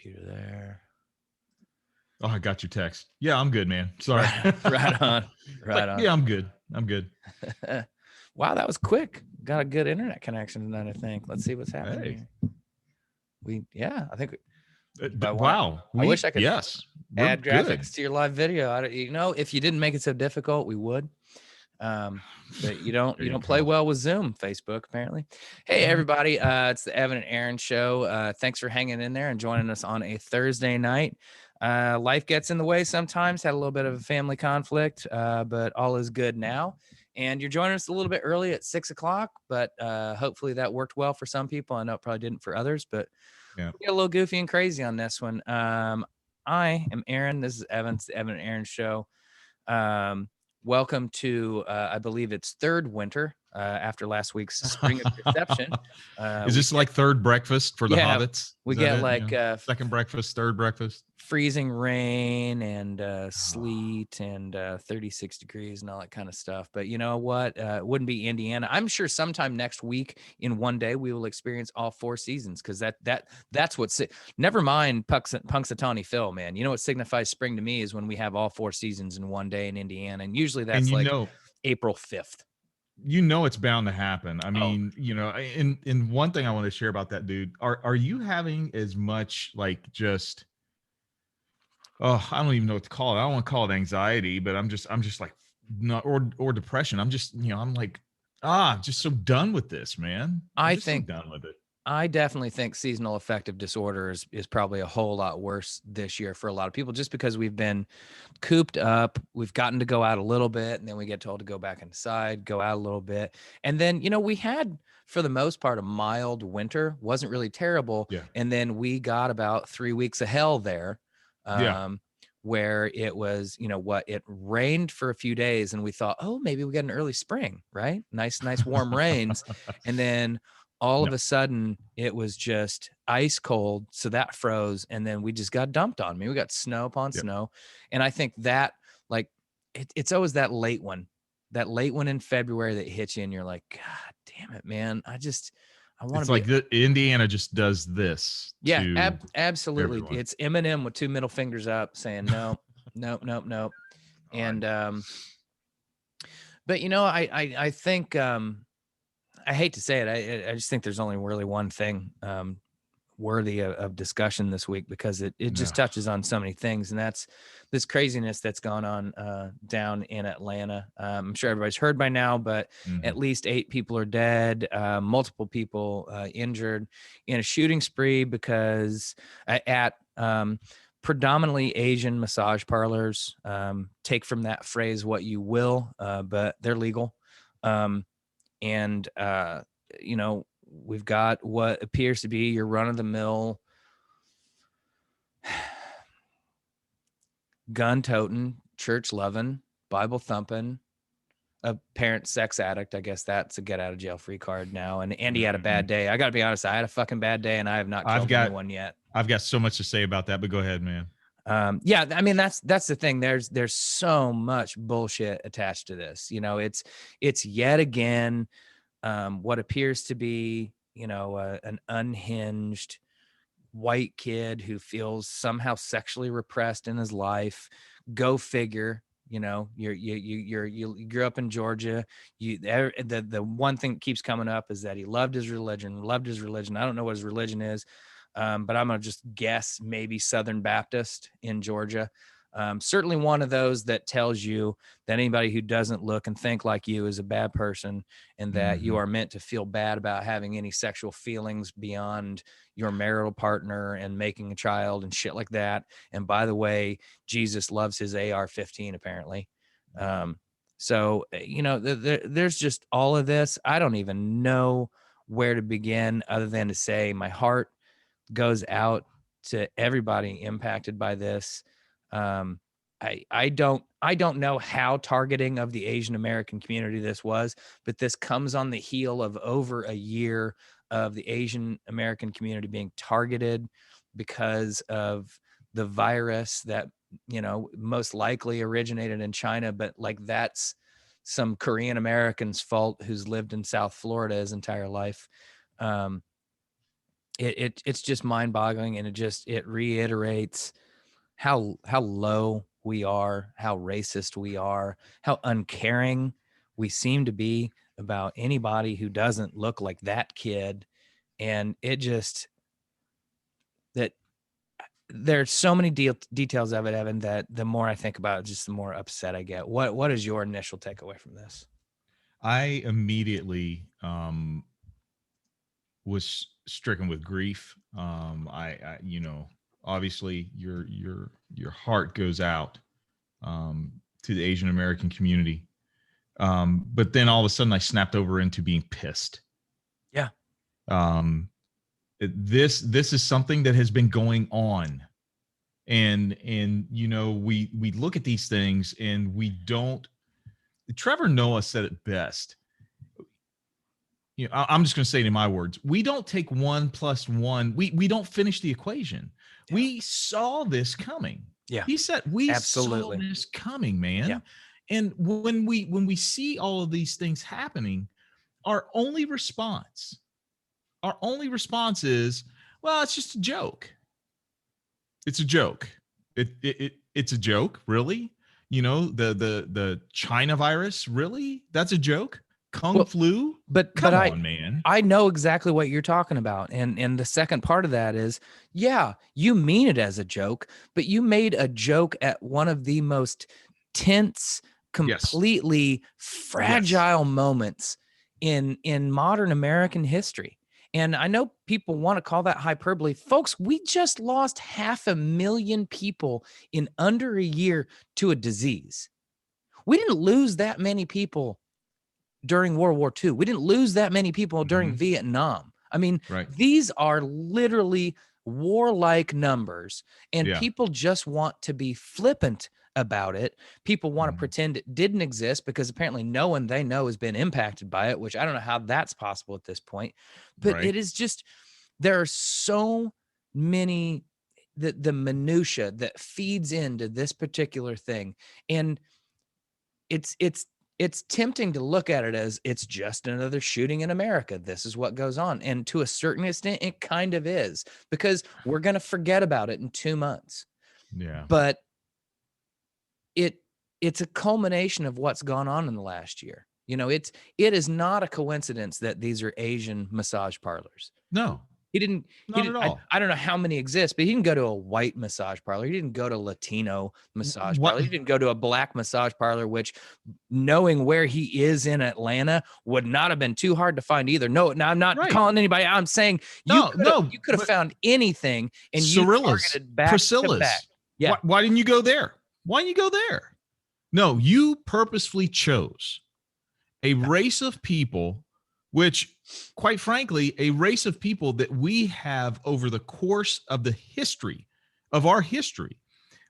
Computer there. Oh, I got your text. Yeah, I'm good, man. Sorry. Right on. Right on. Yeah, I'm good. I'm good. Wow, that was quick. Got a good internet connection tonight, I think. Let's see what's happening here. I think. Wow. I wish I could we're add good. graphics to your live video. If you didn't make it so difficult, we would. But you don't play well with Zoom, Facebook, apparently. Hey, everybody. It's the Evan and Aaron show. Thanks for hanging in there and joining us on a Thursday night. Life gets in the way sometimes. Had a little bit of a family conflict, but all is good now. And you're joining us a little bit early at 6 o'clock, but hopefully that worked well for some people. I know it probably didn't for others, but we got a little goofy and crazy on this one. I am Aaron. This is Evan. It's the Evan and Aaron show. Welcome to, I believe it's third winter after last week's spring of deception. Is this like third breakfast for the hobbits? We get second breakfast, third breakfast. Freezing rain and sleet and 36 degrees and all that kind of stuff. But you know what? It wouldn't be Indiana. I'm sure sometime next week in one day we will experience all four seasons because that's what's never mind Punxsutawney Phil, man. You know what signifies spring to me is when we have all four seasons in one day in Indiana, and usually that's April 5th. You know it's bound to happen. I mean, and one thing I want to share about that, dude, are you having as much like just I don't even know what to call it. I don't want to call it anxiety, but I'm just like not or depression. I'm just, I'm like, just so done with this, man. I think so done with it. I definitely think seasonal affective disorder is probably a whole lot worse this year for a lot of people, just because we've been cooped up. We've gotten to go out a little bit, and then we get told to go back inside, go out a little bit. And then, we had, for the most part, a mild winter. Wasn't really terrible. Yeah. And then we got about 3 weeks of hell there. Where it was, it rained for a few days and we thought, oh, maybe we get an early spring, right? Nice warm rains. And then all of a sudden it was just ice cold. So that froze. And then we just got dumped on. We got snow upon snow. And I think that it's always that late one in February that hits you and you're like, God damn it, man. I want to be like Indiana just does this. Yeah, absolutely. Everyone. It's Eminem with two middle fingers up saying no, no. And, but I think, I hate to say it. I just think there's only really one thing, worthy of discussion this week because it just touches on so many things, and that's this craziness that's gone on down in Atlanta. I'm sure everybody's heard by now, but at least 8 people are dead, multiple people injured in a shooting spree because at predominantly Asian massage parlors. Take from that phrase what you will, but they're legal. We've got what appears to be your run-of-the-mill gun-toting, church-loving, Bible-thumping, apparent sex addict. I guess that's a get-out-of-jail-free card now. And Andy had a bad day. I got to be honest. I had a fucking bad day, and I have not killed anyone yet. I've got so much to say about that, but go ahead, man. I mean, that's the thing. There's so much bullshit attached to this. It's yet again what appears to be, an unhinged white kid who feels somehow sexually repressed in his life. Go figure. You grew up in Georgia. The one thing that keeps coming up is that he loved his religion. I don't know what his religion is, but I'm gonna just guess maybe Southern Baptist in Georgia. Certainly one of those that tells you that anybody who doesn't look and think like you is a bad person, and that you are meant to feel bad about having any sexual feelings beyond your marital partner and making a child and shit like that. And by the way, Jesus loves his AR-15 apparently. There's just all of this. I don't even know where to begin other than to say my heart goes out to everybody impacted by this. I don't know how targeting of the Asian American community this was, but this comes on the heel of over a year of the Asian American community being targeted because of the virus that, most likely originated in China, but that's some Korean American's fault who's lived in South Florida his entire life. it's just mind-boggling, and it reiterates how low we are, how racist we are, how uncaring we seem to be about anybody who doesn't look like that kid. And it just that there's so many details of it, Evan, that the more I think about it, just the more upset I get. What is your initial takeaway from this? I immediately was stricken with grief. You know, obviously your heart goes out to the Asian American community. But then all of a sudden I snapped over into being pissed. Yeah. Um, this is something that has been going on. And you know, we look at these things and we don't. Trevor Noah said it best. You know, I'm just going to say it in my words. We don't take 1 + 1. We don't finish the equation. Yeah. We saw this coming. Yeah. He said we Absolutely. saw this coming, man. Yeah. And when we see all of these things happening, our only response is, well, it's just a joke. It's a joke. It's a joke, really? You know, the China virus, really? That's a joke? Kung flu? But Come I, on, man. I know exactly what you're talking about. And the second part of that is, yeah, you mean it as a joke, but you made a joke at one of the most tense, completely fragile moments in modern American history. And I know people want to call that hyperbole. Folks, we just lost 500,000 people in under a year to a disease. We didn't lose that many people during World War II. We didn't lose that many people during Vietnam. I mean, these are literally warlike numbers, and people just want to be flippant about it. People want to pretend it didn't exist because apparently no one they know has been impacted by it, which I don't know how that's possible at this point. But it is just, there are so many, the minutia that feeds into this particular thing. And it's tempting to look at it as it's just another shooting in America. This is what goes on. And to a certain extent, it kind of is, because we're going to forget about it in 2 months. Yeah. But it's a culmination of what's gone on in the last year. You know, it is not a coincidence that these are Asian massage parlors. No. He didn't at all. I don't know how many exist, but he didn't go to a white massage parlor. He didn't go to Latino massage parlor. He didn't go to a black massage parlor, which, knowing where he is in Atlanta, would not have been too hard to find either. No, I'm not calling anybody. I'm saying you could have found anything, and you targeted back to back. Yeah. Why didn't you go there? Why didn't you go there? No, you purposefully chose a race of people, which, quite frankly, a race of people that we have over the course of the history of our history,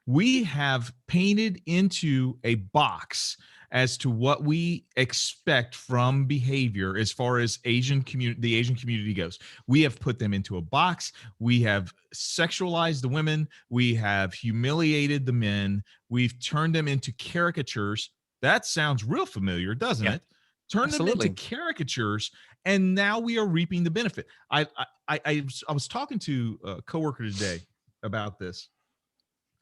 we have painted into a box as to what we expect from behavior as far as the Asian community goes. We have put them into a box. We have sexualized the women. We have humiliated the men. We've turned them into caricatures. That sounds real familiar, doesn't it? Turn them into caricatures, and now we are reaping the benefit. I was talking to a coworker today about this,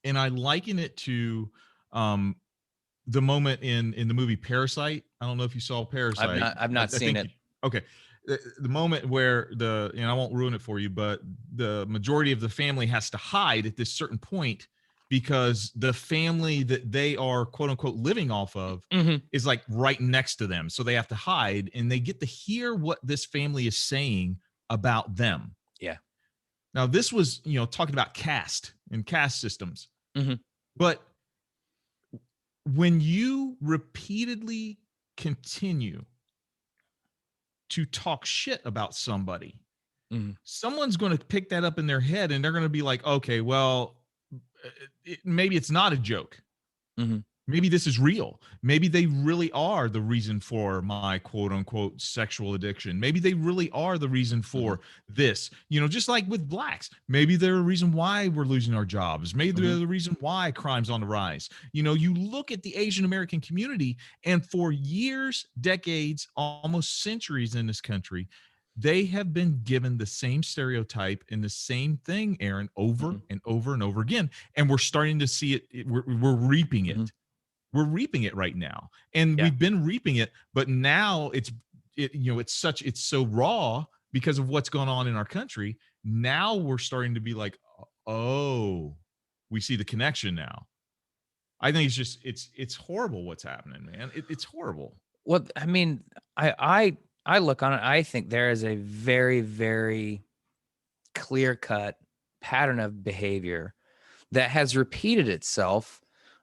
and I liken it to the moment in the movie Parasite. I don't know if you saw Parasite. I've not seen it. Okay. The moment where I won't ruin it for you, but the majority of the family has to hide at this certain point because the family that they are quote unquote living off of is like right next to them. So they have to hide, and they get to hear what this family is saying about them. Yeah. Now this was, talking about caste and caste systems, but when you repeatedly continue to talk shit about somebody, someone's going to pick that up in their head, and they're going to be like, okay, well, maybe it's not a joke. Maybe this is real. Maybe they really are the reason for my quote unquote sexual addiction. Maybe they really are the reason for this, just like with blacks. Maybe they're a reason why we're losing our jobs. Maybe they're the reason why crime's on the rise. You look at the Asian American community, and for years, decades, almost centuries in this country, they have been given the same stereotype and the same thing, Aaron, over Mhm, and over and over again. And we're starting to see it. We're reaping mhm. it. We're reaping it right now. And Yeah. we've been reaping it, but now it's so raw because of what's going on in our country. Now we're starting to be like, oh, we see the connection now. I think it's horrible what's happening, man. It's horrible. Well, I mean, I look on it, I think there is a very, very clear-cut pattern of behavior that has repeated itself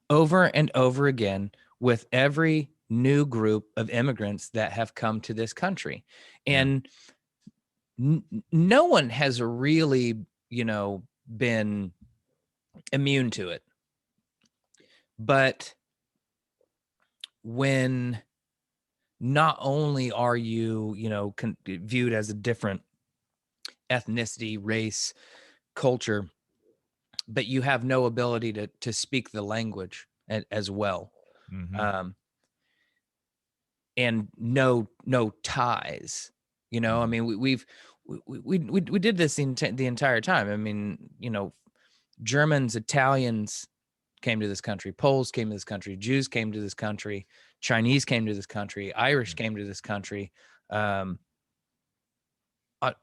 over and over again with every new group of immigrants that have come to this country. Yeah. And no one has really, been immune to it. But when not only are you, viewed as a different ethnicity, race, culture, but you have no ability to speak the language as well. Mm-hmm. Um, and no ties. I Mm-hmm. mean, we did this the entire time. I mean, Germans, Italians came to this country, Poles came to this country, Jews came to this country, Chinese came to this country, Irish Yeah. came to this country. Um,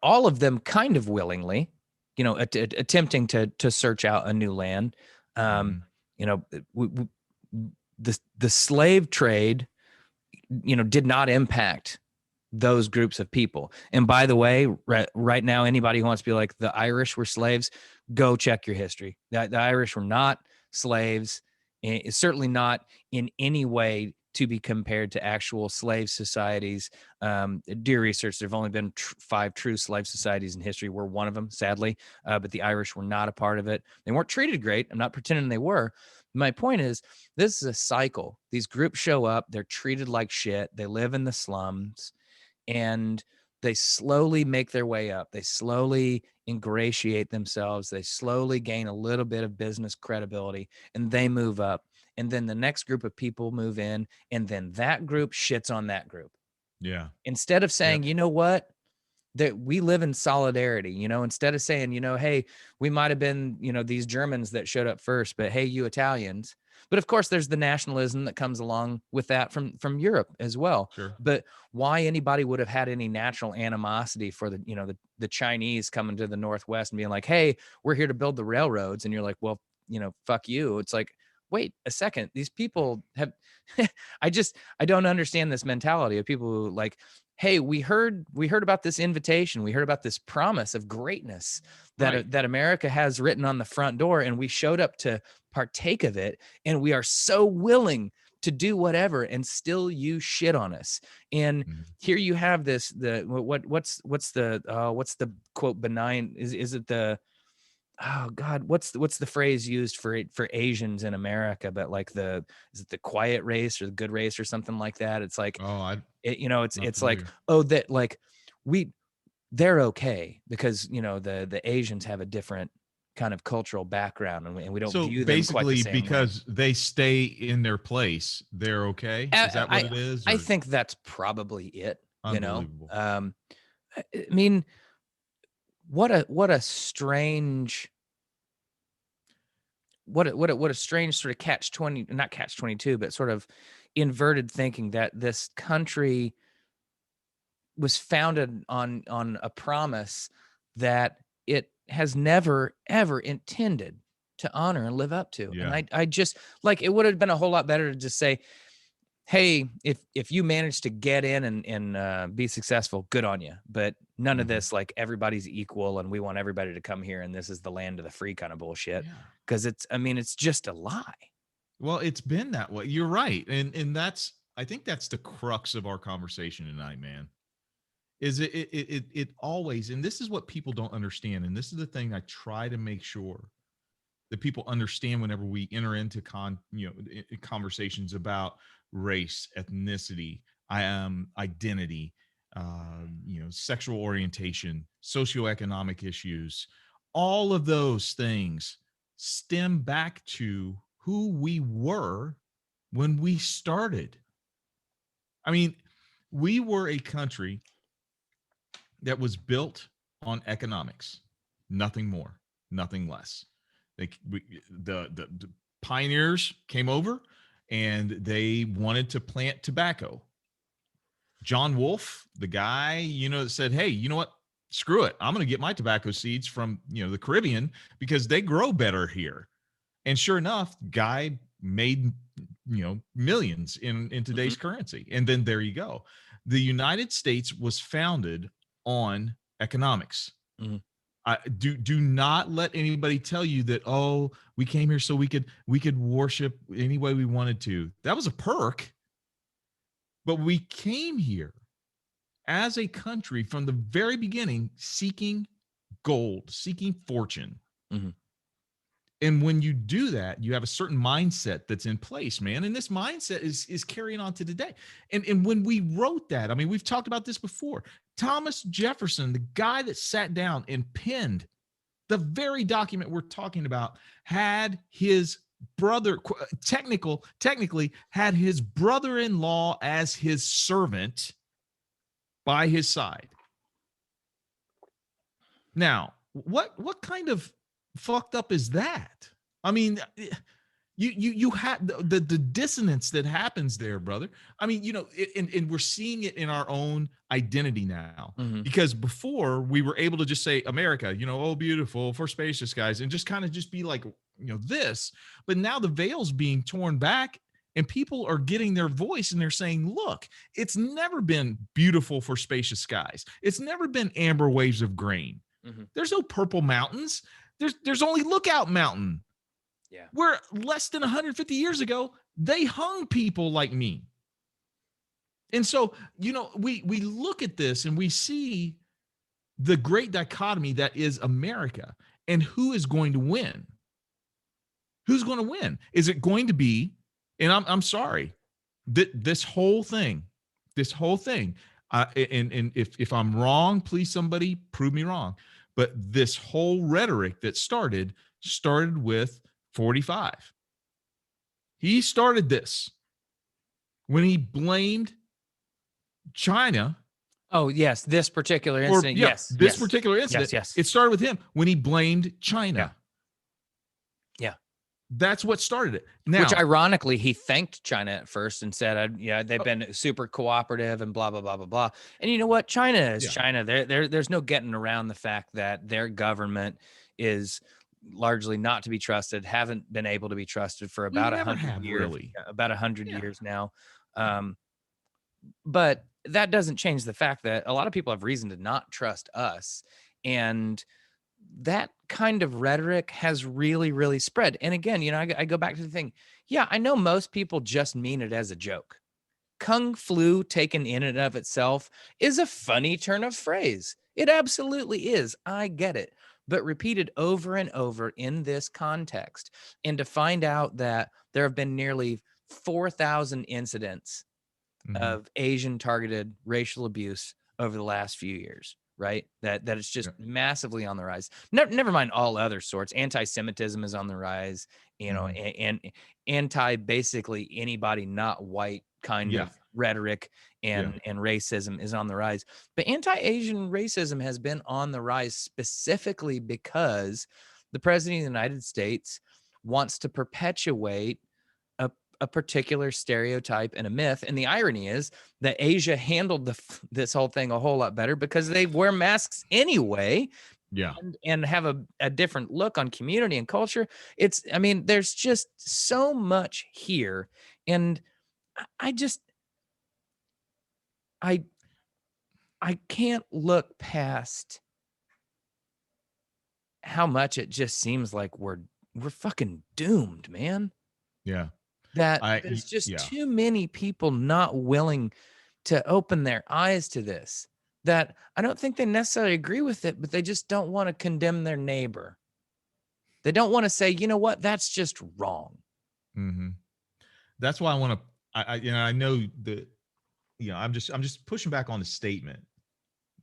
all of them kind of willingly, attempting to search out a new land. Um, Mm-hmm. you know, the slave trade, did not impact those groups of people. And by the way, right now, anybody who wants to be like the Irish were slaves, go check your history. The Irish were not slaves. It's certainly not in any way to be compared to actual slave societies. Do your research. There've only been 5 true slave societies in history. We're one of them, sadly, but the Irish were not a part of it. They weren't treated great. I'm not pretending they were. My point is, this is a cycle. These groups show up. They're treated like shit. They live in the slums and they slowly make their way up. They slowly ingratiate themselves. They slowly gain a little bit of business credibility and they move up. And then the next group of people move in, and then that group shits on that group. Yeah. Instead of Yep. saying, you know what? That we live in solidarity, instead of saying, hey, we might have been, these Germans that showed up first, but hey, you Italians. But of course, there's the nationalism that comes along with that from Europe as well. Sure. But why anybody would have had any natural animosity for the Chinese coming to the Northwest and being like, hey, we're here to build the railroads, and you're like, well, fuck you. It's like, wait a second, these people have I don't understand this mentality of people who like, hey, we heard about this invitation, we heard about this promise of greatness Right. that America has written on the front door, and we showed up to partake of it, and we are so willing to do whatever, and still you shit on us. And Mhm. here you have this, what's the quote, benign, is it the, oh God, what's the phrase used for Asians in America, but like is it the quiet race or the good race or something like that? It's like, Oh, I'm it's not it's like, familiar. oh, that like we they're okay because the Asians have a different kind of cultural background, and we don't So view them quite the basically, same way. because they stay in their place, they're okay. Is that what I it is? I Or think that's probably it. unbelievable. I mean, what a strange, what a strange sort of catch 20, not catch 22, but sort of inverted thinking that this country was founded on a promise that it has never ever intended to honor and live up to. And Yeah. I just, like, it would have been a whole lot better to just say, hey, if you manage to get in and be successful, good on you. But none of Mhm. this, like, everybody's equal and we want everybody to come here and this is the land of the free kind of bullshit. Yeah. Because it's just a lie. Well, it's been that way. You're right. And that's I think that's the crux of our conversation tonight, man. Is it always, and this is what people don't understand, and this is the thing I try to make sure that people understand whenever we enter into conversations about race, ethnicity, identity, sexual orientation, socioeconomic issues. All of those things stem back to who we were when we started. I mean, we were a country that was built on economics, nothing more, nothing less. The pioneers came over and they wanted to plant tobacco. John Wolfe, the guy, that said, hey, you know what? Screw it. I'm going to get my tobacco seeds from, the Caribbean because they grow better here. And sure enough, guy made, millions in today's currency. And then there you go. The United States was founded on economics. Mm-hmm. Do not let anybody tell you that, oh, we came here so we could worship any way we wanted to. That was a perk. But we came here as a country from the very beginning seeking gold, seeking fortune. Mm-hmm. And when you do that, you have a certain mindset that's in place, man. And this mindset is carrying on to today. And when we wrote that, I mean, we've talked about this before. Thomas Jefferson, the guy that sat down and penned the very document we're talking about, had his brother technically had his brother-in-law as his servant by his side. Now, what kind of fucked up is that? I mean, you have the dissonance that happens there, brother. I mean, and we're seeing it in our own identity now, because before we were able to just say America, oh, beautiful for spacious guys, and just kind of just be like, this. But now the veil's being torn back and people are getting their voice and they're saying, look, it's never been beautiful for spacious skies. It's never been amber waves of grain. There's no purple mountains. There's only Lookout Mountain. Yeah. Where less than 150 years ago, they hung people like me. And so, we look at this and we see the great dichotomy that is America, and who is going to win? Who's going to win? Is it going to be, and I'm sorry, this whole thing, and if I'm wrong, please somebody prove me wrong. But this whole rhetoric that started with 45. He started this when he blamed China. Oh, yes. This particular incident. Yes. Particular incident. Yes. It started with him when he blamed China. Yeah. That's what started it. Now, which ironically, he thanked China at first and said, they've been super cooperative and blah, blah, blah, blah, blah. And you know what? China is China. There's no getting around the fact that their government is largely not to be trusted, haven't been able to be trusted for about 100 years, really. About 100 years now. But that doesn't change the fact that a lot of people have reason to not trust us. And that kind of rhetoric has really, really spread. And again, I go back to the thing. Yeah, I know most people just mean it as a joke. Kung flu taken in and of itself is a funny turn of phrase. It absolutely is. I get it. But repeated over and over in this context, and to find out that there have been nearly 4,000 incidents of Asian targeted racial abuse over the last few years, right? That it's just massively on the rise. Never mind all other sorts. Anti-Semitism is on the rise, and anti basically anybody not white kind of rhetoric and racism is on the rise. But anti-Asian racism has been on the rise specifically because the president of the United States wants to perpetuate a particular stereotype and a myth. And the irony is that Asia handled this whole thing a whole lot better because they wear masks anyway. And have a different look on community and culture. There's just so much here. And I can't look past how much it just seems like we're fucking doomed, man. Yeah. There's just too many people not willing to open their eyes to this, that I don't think they necessarily agree with it, but they just don't want to condemn their neighbor. They don't want to say, you know what, that's just wrong. That's why I want to, I know that, I'm just pushing back on the statement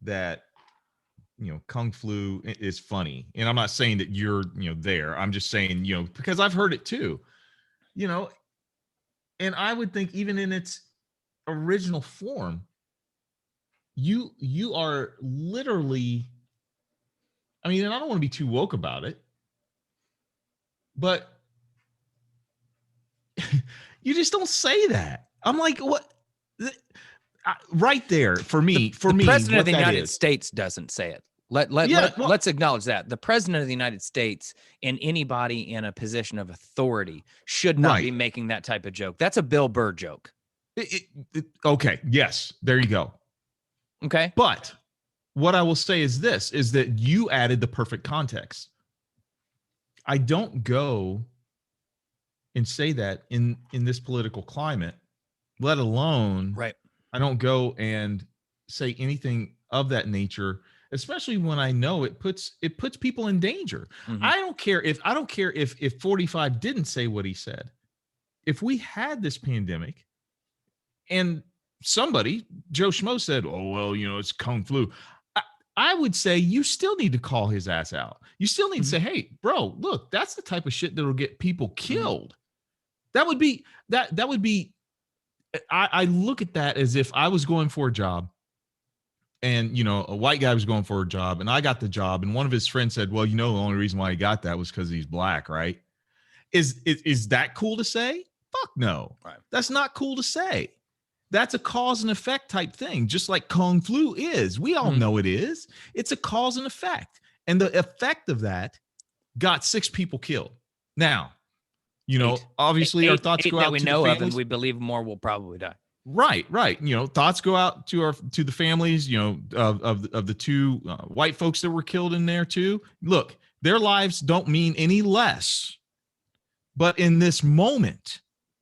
that, Kung flu is funny. And I'm not saying that you're, there. I'm just saying, because I've heard it too, and I would think even in its original form, you are literally, I mean, and I don't want to be too woke about it, but you just don't say that. I'm like, what? Right there for The me, president of what the that United is. States doesn't say it. Yeah, well, Let's acknowledge that the president of the United States and anybody in a position of authority should not right. be making that type of joke. That's a Bill Burr joke. Okay, yes, there you go. Okay. But what I will say is this: is that you added the perfect context. I don't go and say that in this political climate, let alone Right. I don't go and say anything of that nature, especially when I know it puts people in danger. Mm-hmm. I don't care if 45 didn't say what he said. If we had this pandemic and somebody, Joe Schmo, said, "Oh well, it's Kung flu," I, I would say you still need to call his ass out. You still need to Mm-hmm. say, "Hey, bro, look, that's the type of shit that'll get people Mm-hmm. killed." That would be that would be. I look at that as if I was going for a job, and a white guy was going for a job, and I got the job, and one of his friends said, "Well, the only reason why he got that was because he's black, right?" Is that cool to say? Fuck no. Right. That's not cool to say. That's a cause and effect type thing, just like Kung Flu is. We all Mm-hmm. know it is. It's a cause and effect. And the effect of that got 6 people killed. Now, Eight. obviously our thoughts Eight go that out we to the know of, and families. we believe more will probably die. Right, right. Thoughts go out to the families, of the 2 white folks that were killed in there too. Look, their lives don't mean any less. But in this moment,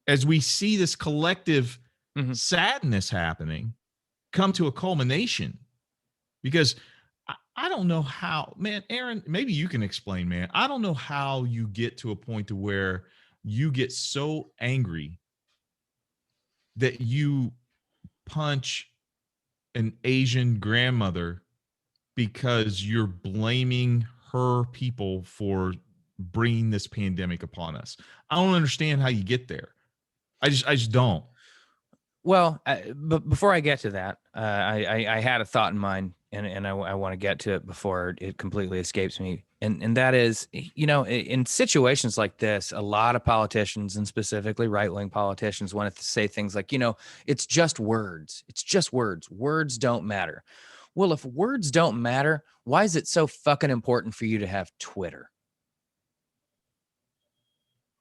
as we see this collective Mm-hmm. sadness happening come to a culmination, because I don't know how, man, Aaron, maybe you can explain, man. I don't know how you get to a point to where you get so angry that you punch an Asian grandmother because you're blaming her people for bringing this pandemic upon us. I don't understand how you get there. I just don't. Well, but before I get to that, I had a thought in mind, and I want to get to it before it completely escapes me. And that is, in situations like this, a lot of politicians, and specifically right-wing politicians, want to say things like, it's just words. It's just words. Words don't matter. Well, if words don't matter, why is it so fucking important for you to have Twitter?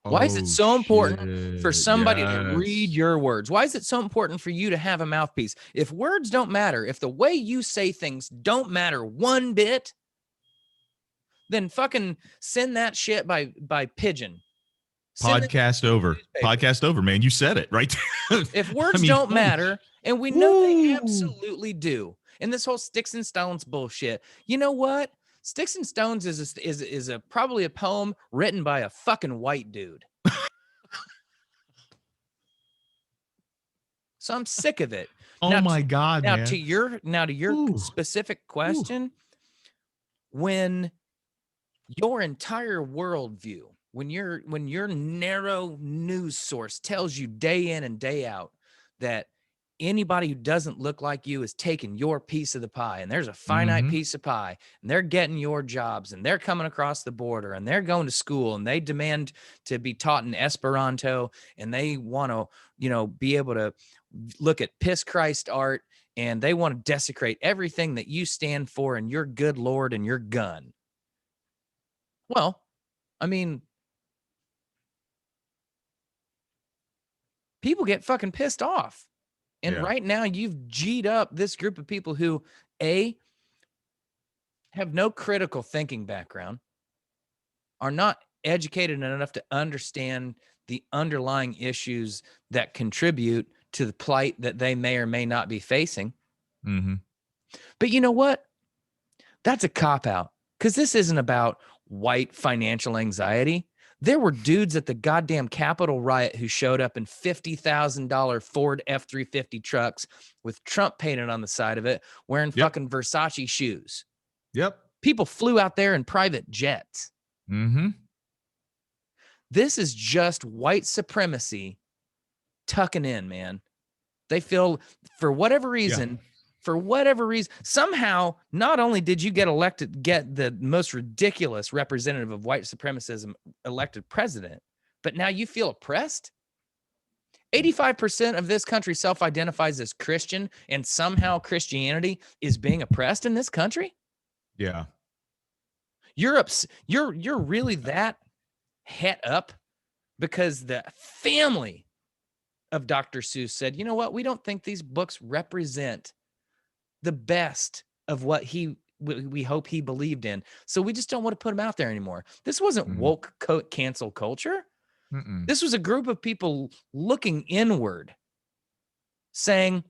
Why is it Oh so important for shit. somebody to read Yes. your words? Why is it so important for you to have a mouthpiece? If words don't matter, if the way you say things don't matter one bit, then fucking send that shit by pigeon. Send it Podcast over. to newspaper. Podcast over, man. You said it right there. If I words mean, don't matter, and we know they woo. absolutely do, and this whole sticks and stones bullshit, you know what? Sticks and Stones is a probably a poem written by a fucking white dude. So I'm sick of it. Oh Now, my God, now man. to your Ooh. specific Ooh. question, when your entire worldview, when your narrow news source tells you day in and day out that anybody who doesn't look like you is taking your piece of the pie, and there's a finite Mm-hmm. piece of pie, and they're getting your jobs, and they're coming across the border, and they're going to school, and they demand to be taught in Esperanto, and they want to, be able to look at piss Christ art, and they want to desecrate everything that you stand for and your good Lord and your gun. Well, I mean, people get fucking pissed off. And Yeah. right now you've G'd up this group of people who, A, have no critical thinking background, are not educated enough to understand the underlying issues that contribute to the plight that they may or may not be facing. Mm-hmm. But you know what? That's a cop out, because this isn't about white financial anxiety. There were dudes at the goddamn Capitol riot who showed up in $50,000 Ford F-350 trucks with Trump painted on the side of it, wearing Yep. fucking Versace shoes. Yep. People flew out there in private jets. Mm-hmm. This is just white supremacy tucking in, man. They feel, for whatever reason, for whatever reason, somehow, not only did you get the most ridiculous representative of white supremacism elected president, but now you feel oppressed? 85% of this country self-identifies as Christian, and somehow Christianity is being oppressed in this country? Yeah. You're really that het up because the family of Dr. Seuss said, you know what? We don't think these books represent the best of what we hope he believed in. So we just don't want to put them out there anymore. This wasn't woke cancel culture. This was a group of people looking inward, saying,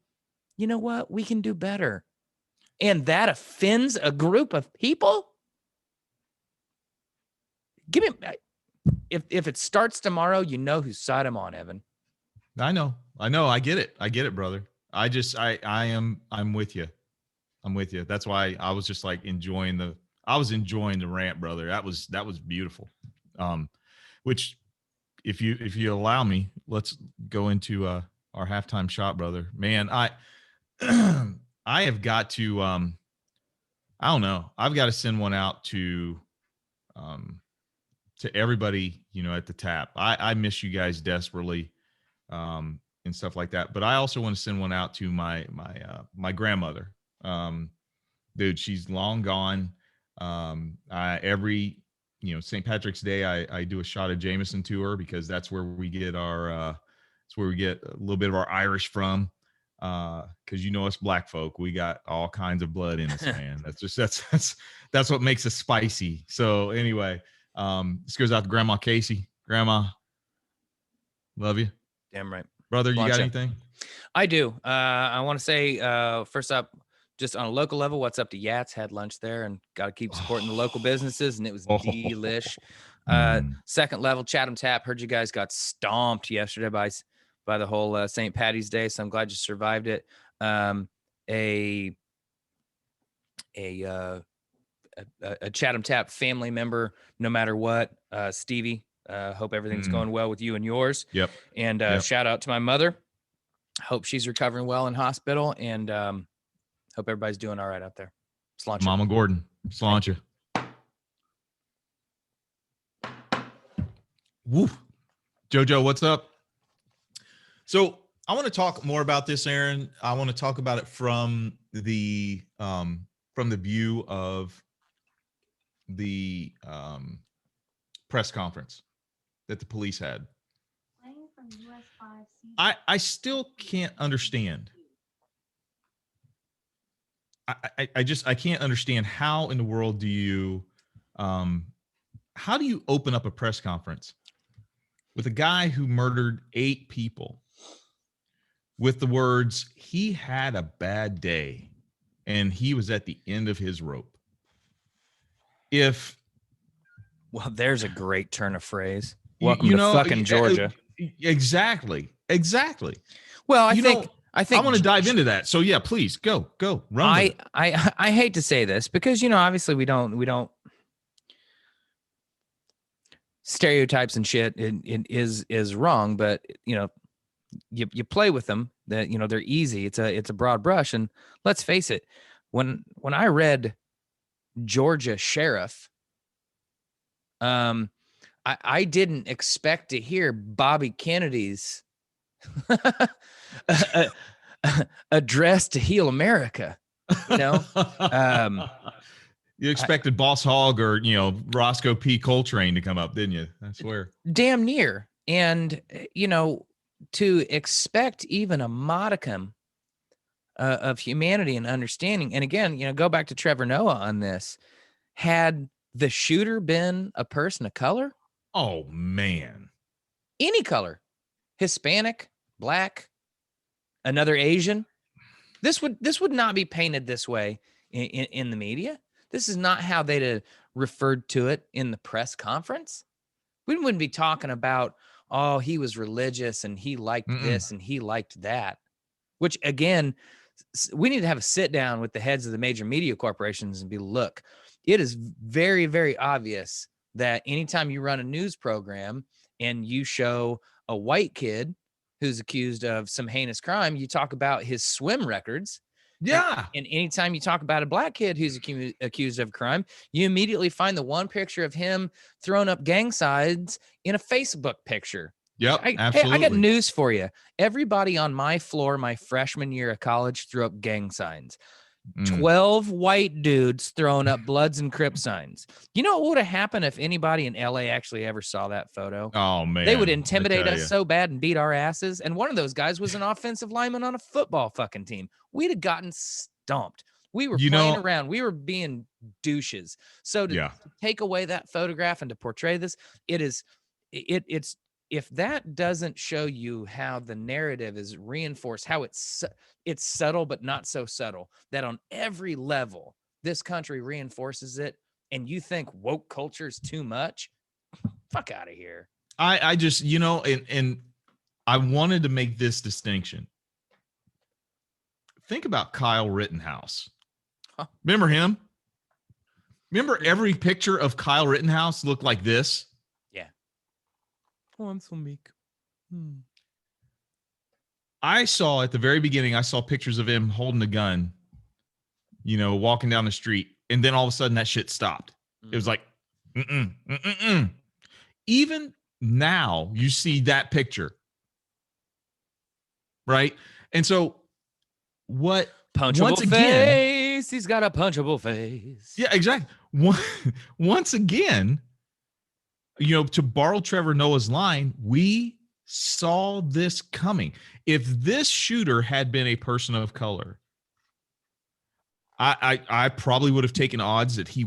you know what? We can do better. And that offends a group of people? Give me, if it starts tomorrow, you know whose side I'm on, Evan. I know. I get it, brother. I'm with you. I'm with you. That's why I was just like enjoying the rant, brother. That was beautiful. Which if you allow me, let's go into our halftime shot, brother. Man, I have got to I don't know. I've got to send one out to everybody, at the tap. I miss you guys desperately. And stuff like that. But I also want to send one out to my grandmother. Dude, she's long gone. Every St. Patrick's Day, I do a shot of Jameson to her because that's where we get a little bit of our Irish from. Because us black folk, we got all kinds of blood in us, man. That's what makes us spicy. So anyway, this goes out to Grandma Casey. Grandma, love you. Damn right. Brother, you got anything? I do. I want to say, first up, just on a local level, what's up to Yats? Had lunch there and got to keep supporting the local businesses, and it was delish. Second level, Chatham Tap. Heard you guys got stomped yesterday by the whole St. Patty's Day, so I'm glad you survived it. A Chatham Tap family member, no matter what, Stevie. Hope everything's going well with you and yours. Yep. And shout out to my mother. Hope she's recovering well in hospital, and hope everybody's doing all right out there. Sláinte. Mama Gordon. Sláinte. Woo. Jojo, what's up? So I want to talk more about this, Aaron. I want to talk about it from the view of the press conference that the police had. I still can't understand. I can't understand how in the world do you open up a press conference with a guy who murdered 8 people with the words, he had a bad day and he was at the end of his rope. Well, there's a great turn of phrase. Welcome to fucking Georgia. Exactly. Well, I think I want to dive into that. So yeah, please go run. I hate to say this because obviously we don't stereotypes and shit. It is wrong, but you play with them. That they're easy. It's a broad brush, and let's face it. When I read Georgia sheriff, I didn't expect to hear Bobby Kennedy's address to Heal America. You expected Boss Hogg or Roscoe P. Coltrane to come up, didn't you? I swear. Damn near. And to expect even a modicum of humanity and understanding. And again, go back to Trevor Noah on this. Had the shooter been a person of color? Oh man. Any color. Hispanic, black, another Asian. This would not be painted this way in the media. This is not how they'd have referred to it in the press conference. We wouldn't be talking about, oh, he was religious and he liked this and he liked that, which again, we need to have a sit down with the heads of the major media corporations and be, look, it is very, very obvious that anytime you run a news program and you show a white kid who's accused of some heinous crime, you talk about his swim records Yeah. And anytime you talk about a black kid who's accused of crime, you immediately find the one picture of him throwing up gang signs in a Facebook picture. Yep. Hey, I got Absolutely. news for you. Everybody on my floor, my freshman year of college, threw up gang signs. 12 white dudes throwing up Bloods and Crips signs. You know what would have happened if anybody in LA actually ever saw that photo? Oh man. They would I intimidate tell us ya. so bad and beat our asses. And one of those guys was an offensive lineman on a football fucking team. We'd have gotten stomped. We were playing around. We were being douches. So to take away that photograph and to portray this, it's if that doesn't show you how the narrative is reinforced, how it's subtle but not so subtle, that on every level this country reinforces it, and you think woke culture is too much, fuck out of here. I just, and I wanted to make this distinction. Think about Kyle Rittenhouse. Huh. Remember him? Remember every picture of Kyle Rittenhouse looked like this? Yeah. Oh, I'm so meek. I saw at the very beginning, I saw pictures of him holding a gun, walking down the street. And then all of a sudden that shit stopped. It was like, Even now you see that picture. Right. And so what? Punchable once face. Again, he's got a punchable face. Yeah, exactly. Once again, to borrow Trevor Noah's line, we saw this coming. If this shooter had been a person of color, I probably would have taken odds that he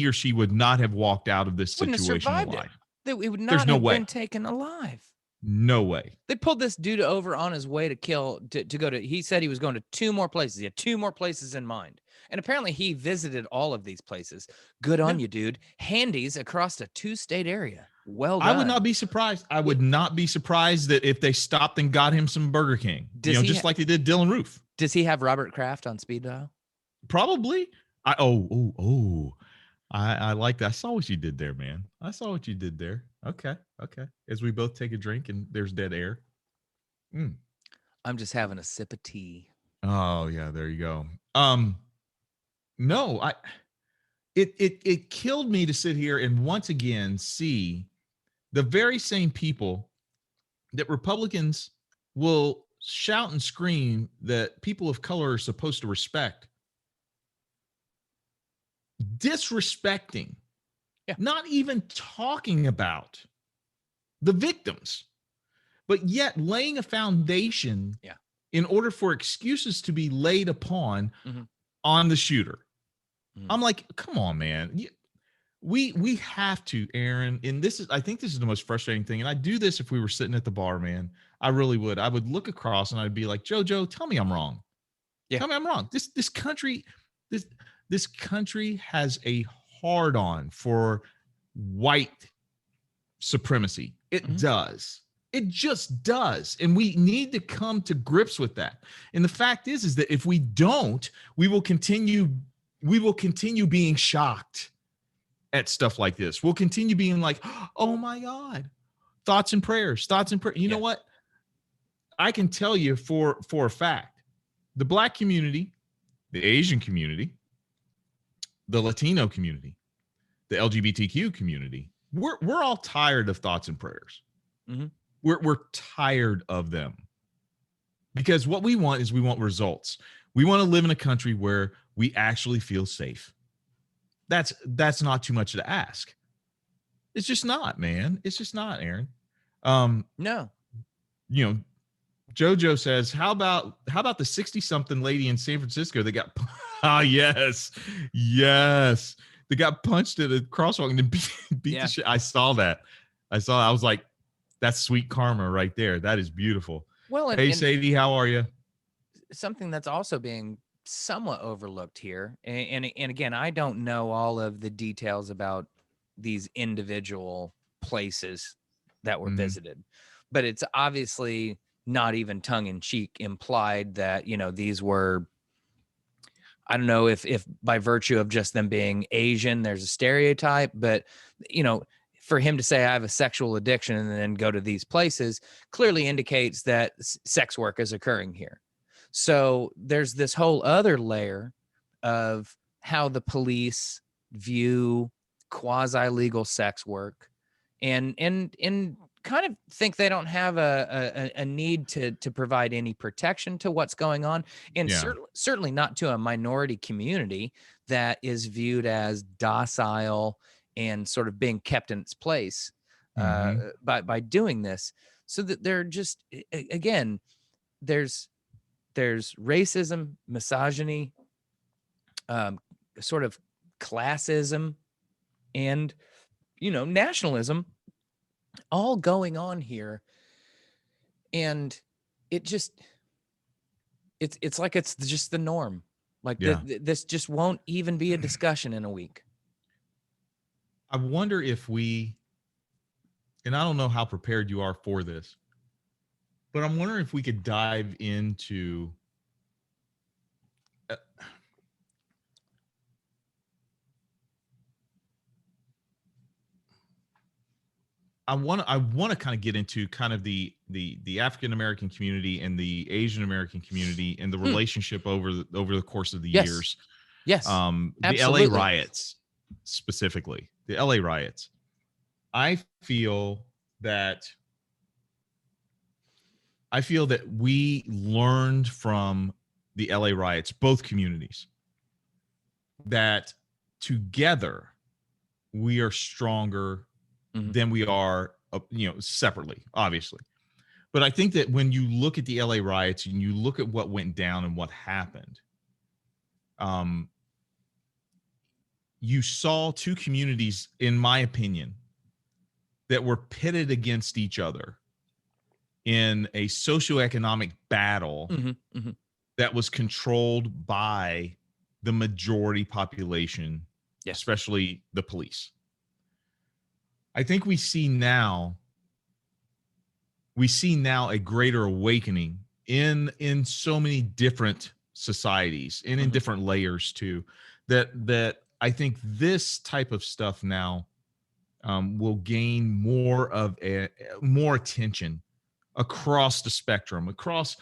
or she would not have walked out of this situation alive. It would not have been taken alive. No way. They pulled this dude over on his way to go to, he said he was going to 2 more places. He had 2 more places in mind. And apparently he visited all of these places. Good on you, dude. Handies across a 2-state area. Well done. I would not be surprised. I would not be surprised that if they stopped and got him some Burger King, just like they did Dylan Roof. Does he have Robert Kraft on speed dial? Probably. I like that. I saw what you did there, man. I saw what you did there. Okay. As we both take a drink and there's dead air. I'm just having a sip of tea. Oh yeah, there you go. No, it killed me to sit here and once again see the very same people that Republicans will shout and scream that people of color are supposed to respect, disrespecting, not even talking about the victims, but yet laying a foundation in order for excuses to be laid upon on the shooter. I'm like, come on, man. We have to, Aaron. And I think this is the most frustrating thing. And I'd do this if we were sitting at the bar, man. I really would. I would look across and I'd be like, Jojo, tell me I'm wrong. Yeah. Tell me I'm wrong. This country has a hard on for white supremacy. It does. It just does. And we need to come to grips with that. And the fact is that if we don't, we will continue being shocked at stuff like this. We'll continue being like, oh my God, thoughts and prayers. You know what? I can tell you for a fact, the Black community, the Asian community, the Latino community, the LGBTQ community, we're all tired of thoughts and prayers. We're tired of them, because what we want results. We want to live in a country where we actually feel safe. That's not too much to ask. It's just not, man. It's just not, Aaron. No. Jojo says, how about the 60-something lady in San Francisco that got yes. They got punched at a crosswalk and then beat the shit. I saw that. I was like, that's sweet karma right there. That is beautiful. Well, hey, Sadie, how are you? Something that's also being somewhat overlooked here, and again, I don't know all of the details about these individual places that were visited, but it's obviously not even tongue-in-cheek implied that these were, I don't know if by virtue of just them being Asian there's a stereotype, but for him to say I have a sexual addiction and then go to these places clearly indicates that sex work is occurring here. So there's this whole other layer of how the police view quasi-legal sex work, and kind of think they don't have a need to provide any protection to what's going on, and Yeah. certainly not to a minority community that is viewed as docile and sort of being kept in its place Mm-hmm. by doing this. So that they're just again, there's racism, misogyny, um, sort of classism, and nationalism all going on here, and it just it's like it's just the norm. Like Yeah. this just won't even be a discussion in a week. I wonder if we, and I don't know how prepared you are for this, but I'm wondering if we could dive into uh, I want to kind of get into kind of the African American community and the Asian American community and the Hmm. relationship over the course of the Yes. years. Yes. The LA Absolutely. riots, specifically the LA riots. I feel that we learned from the LA riots, both communities, that together we are stronger Mhm. than we are, separately, obviously. But I think that when you look at the LA riots and you look at what went down and what happened, um, you saw two communities, in my opinion, that were pitted against each other in a socioeconomic battle Mhm. Mhm. that was controlled by the majority population, Yes. especially the police. I think we see now a greater awakening in so many different societies and in Mhm. different layers too, that I think this type of stuff now will gain more attention across the spectrum, across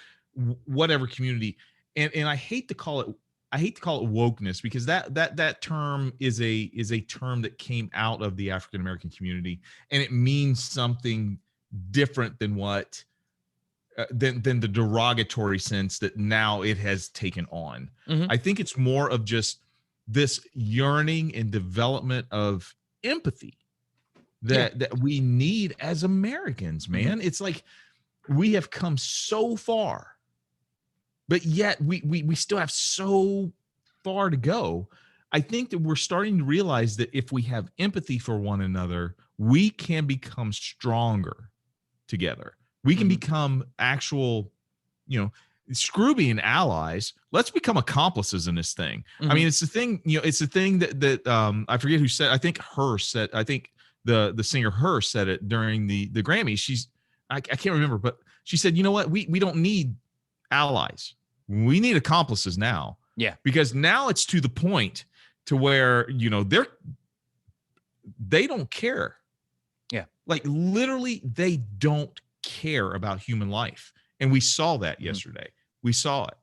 whatever community. And I hate to call it wokeness, because that term is a term that came out of the African American community, and it means something different than what than the derogatory sense that now it has taken on. Mhm. I think it's more of just this yearning and development of empathy Yeah. that we need as Americans, Mhm. man. It's like we have come so far, but yet we still have so far to go. I think that we're starting to realize that if we have empathy for one another, we can become stronger together. We can Mhm. become actual, you know, screw being allies. Let's become accomplices in this thing. I Mhm. mean, it's the thing, it's the thing that I forget who said. I think the singer Her said it during the Grammys. I can't remember, but she said, you know what, we don't need allies. We need accomplices now, Yeah. because now it's to the point to where they don't care. Yeah. Like, literally, they don't care about human life. And we saw that Mhm. yesterday. We saw it.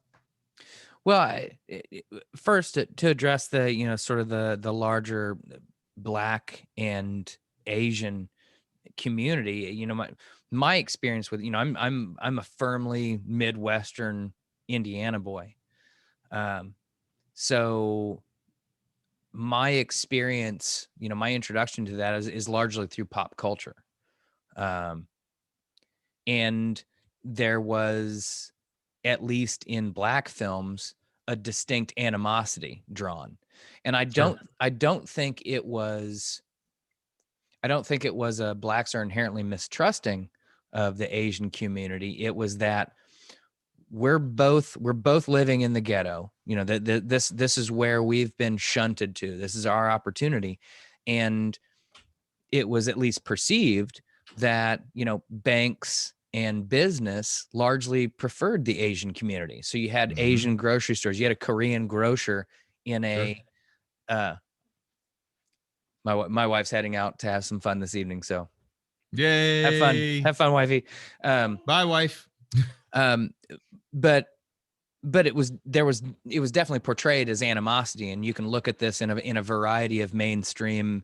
Well, first to address the sort of the larger Black and Asian community, my experience with I'm a firmly Midwestern Indiana boy, um, so my experience, my introduction to that is largely through pop culture, um, and there was, at least in Black films, a distinct animosity drawn. And Sure. I don't think it was Blacks are inherently mistrusting of the Asian community. It was that we're both living in the ghetto. This is where we've been shunted to. This is our opportunity. And it was at least perceived that, banks and business largely preferred the Asian community. So you had Mm-hmm. Asian grocery stores, you had a Korean grocer in Sure. a uh my wife's heading out to have some fun this evening, so have fun. Yay. Have fun, wifey. Um Bye, wife. um but but it was definitely portrayed as animosity, and you can look at this in a variety of mainstream,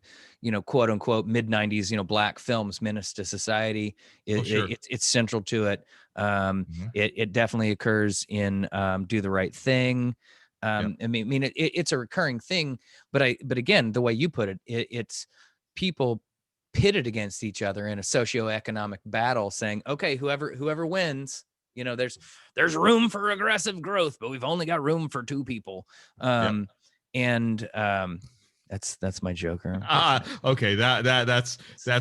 quote unquote mid-90s, black films. Menace to Society, Oh, sure. it's central to it. Mhm. It definitely occurs in Do the Right Thing. Yep. It's a recurring thing, but again, the way you put it, it's people pitted against each other in a socioeconomic battle, saying, okay, whoever wins, there's room for aggressive growth, but we've only got room for two people. Yep. And that's my Joker. Okay. That's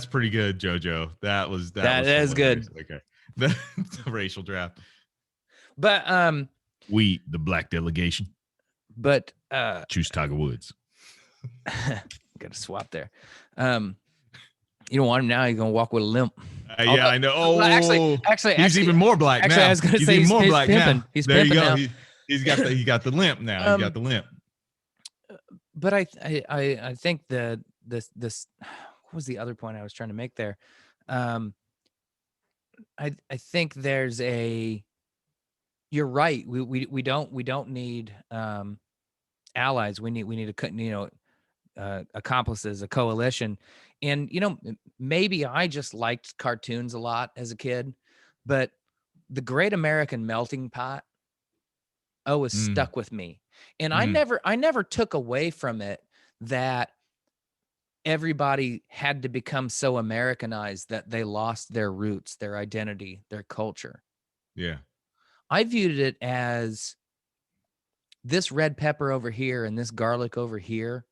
pretty good, JoJo. That was That is hilarious. good. Okay. The racial draft. But We, the black delegation, choose Tiger Woods. Got to swap there. You don't want him now. You're gonna walk with a limp. Yeah, I know. Oh, actually, he's even more black now. I was gonna say even more black pimping. now. He's there you pimping go. now. He's got the limp now. He's got the limp. But I think this what was the other point I was trying to make there? I think there's you're right. We don't need allies. We need accomplices, a coalition. And maybe I just liked cartoons a lot as a kid, but the Great American Melting Pot was stuck with me. And I never took away from it that everybody had to become so Americanized that they lost their roots, their identity, their culture. Yeah. I viewed it as this red pepper over here and this garlic over here.